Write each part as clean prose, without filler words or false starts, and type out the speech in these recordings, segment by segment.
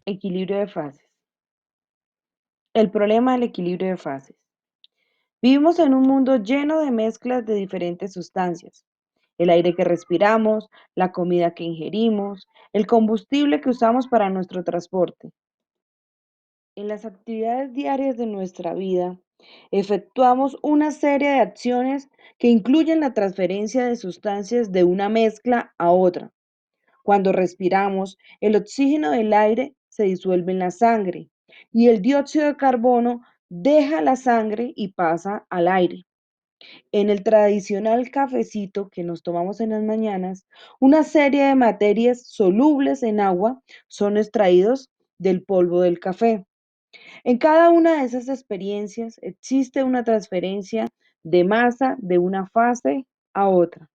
Equilibrio de fases. El problema del equilibrio de fases. Vivimos en un mundo lleno de mezclas de diferentes sustancias. El aire que respiramos, la comida que ingerimos, el combustible que usamos para nuestro transporte. En las actividades diarias de nuestra vida, efectuamos una serie de acciones que incluyen la transferencia de sustancias de una mezcla a otra. Cuando respiramos, el oxígeno del aire se disuelve en la sangre y el dióxido de carbono deja la sangre y pasa al aire. En el tradicional cafecito que nos tomamos en las mañanas, una serie de materias solubles en agua son extraídos del polvo del café. En cada una de esas experiencias existe una transferencia de masa de una fase a otra.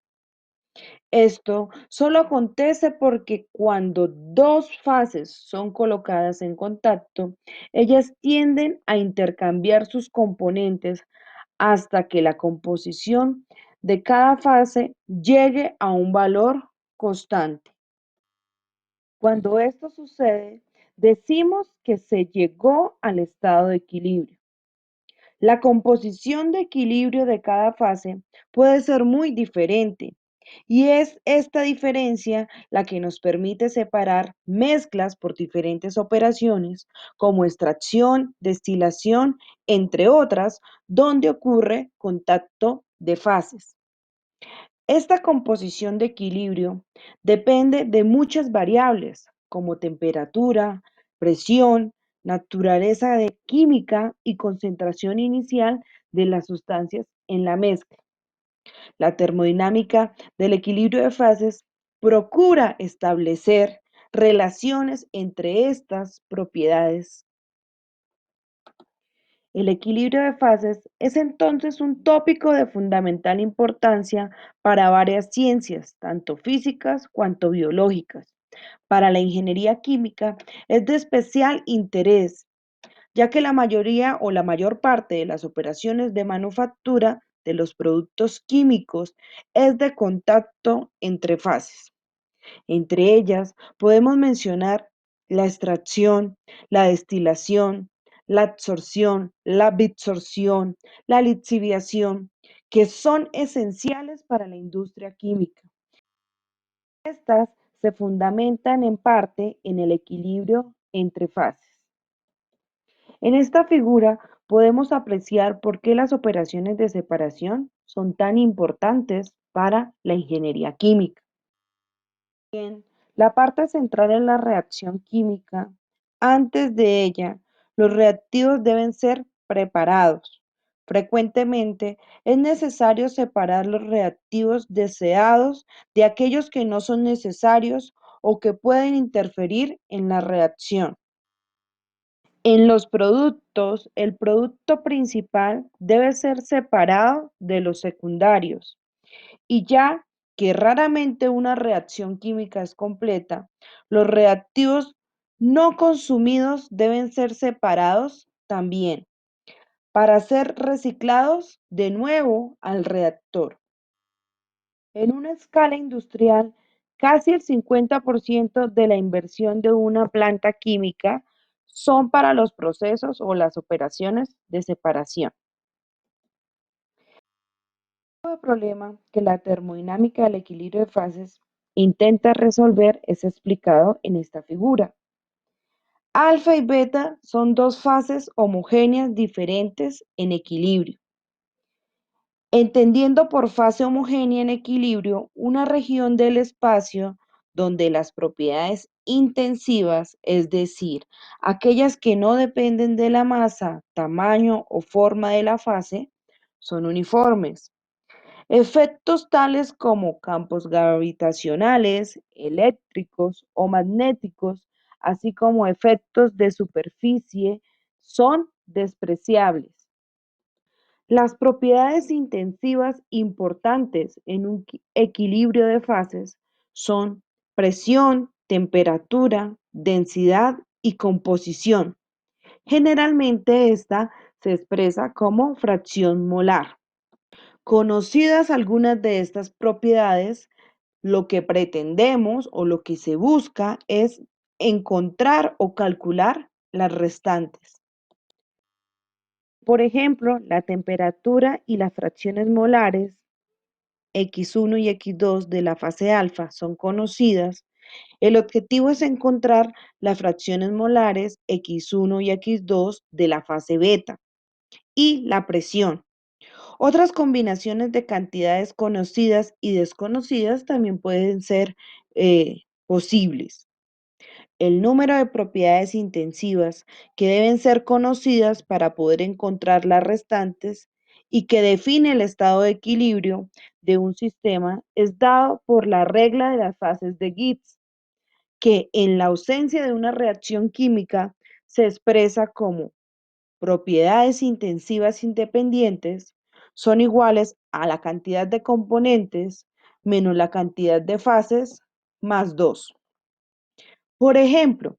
Esto solo acontece porque cuando dos fases son colocadas en contacto, ellas tienden a intercambiar sus componentes hasta que la composición de cada fase llegue a un valor constante. Cuando esto sucede, decimos que se llegó al estado de equilibrio. La composición de equilibrio de cada fase puede ser muy diferente y es esta diferencia la que nos permite separar mezclas por diferentes operaciones como extracción, destilación, entre otras, donde ocurre contacto de fases. Esta composición de equilibrio depende de muchas variables como temperatura, presión, naturaleza de química y concentración inicial de las sustancias en la mezcla. La termodinámica del equilibrio de fases procura establecer relaciones entre estas propiedades. El equilibrio de fases es entonces un tópico de fundamental importancia para varias ciencias, tanto físicas cuanto biológicas. Para la ingeniería química es de especial interés, ya que la mayoría o la mayor parte de las operaciones de manufactura de los productos químicos es de contacto entre fases. Entre ellas podemos mencionar la extracción, la destilación, la absorción, la absorción, la lixiviación, que son esenciales para la industria química. Estas se fundamentan en parte en el equilibrio entre fases. En esta figura podemos apreciar por qué las operaciones de separación son tan importantes para la ingeniería química. Bien, la parte central es la reacción química. Antes de ella, los reactivos deben ser preparados. Frecuentemente es necesario separar los reactivos deseados de aquellos que no son necesarios o que pueden interferir en la reacción. En los productos, el producto principal debe ser separado de los secundarios. Y ya que raramente una reacción química es completa, los reactivos no consumidos deben ser separados también para ser reciclados de nuevo al reactor. En una escala industrial, casi el 50% de la inversión de una planta química son para los procesos o las operaciones de separación. El problema que la termodinámica del equilibrio de fases intenta resolver es explicado en esta figura. Alfa y beta son dos fases homogéneas diferentes en equilibrio. Entendiendo por fase homogénea en equilibrio una región del espacio donde las propiedades intensivas, es decir, aquellas que no dependen de la masa, tamaño o forma de la fase, son uniformes. Efectos tales como campos gravitacionales, eléctricos o magnéticos, así como efectos de superficie, son despreciables. Las propiedades intensivas importantes en un equilibrio de fases son presión, temperatura, densidad y composición. Generalmente esta se expresa como fracción molar. Conocidas algunas de estas propiedades, lo que pretendemos o lo que se busca es encontrar o calcular las restantes. Por ejemplo, la temperatura y las fracciones molares X1 y X2 de la fase alfa son conocidas. El objetivo es encontrar las fracciones molares X1 y X2 de la fase beta y la presión. Otras combinaciones de cantidades conocidas y desconocidas también pueden ser posibles. El número de propiedades intensivas que deben ser conocidas para poder encontrar las restantes y que define el estado de equilibrio de un sistema es dado por la regla de las fases de Gibbs, que en la ausencia de una reacción química se expresa como propiedades intensivas independientes son iguales a la cantidad de componentes menos la cantidad de fases más 2. Por ejemplo,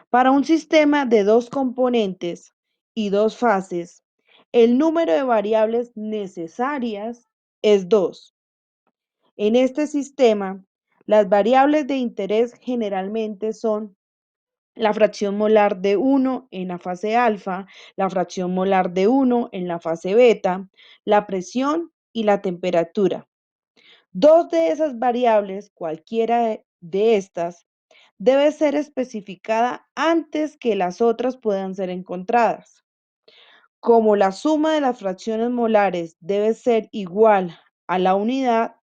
para un sistema de dos componentes y dos fases, el número de variables necesarias es 2. En este sistema, las variables de interés generalmente son la fracción molar de 1 en la fase alfa, la fracción molar de 1 en la fase beta, la presión y la temperatura. Dos de esas variables, cualquiera de estas, debe ser especificada antes que las otras puedan ser encontradas. Como la suma de las fracciones molares debe ser igual a la unidad,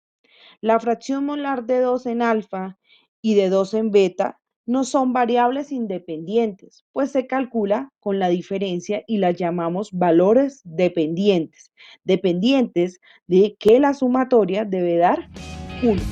la fracción molar de 2 en alfa y de 2 en beta no son variables independientes, pues se calcula con la diferencia y las llamamos valores dependientes, dependientes de que la sumatoria debe dar 1.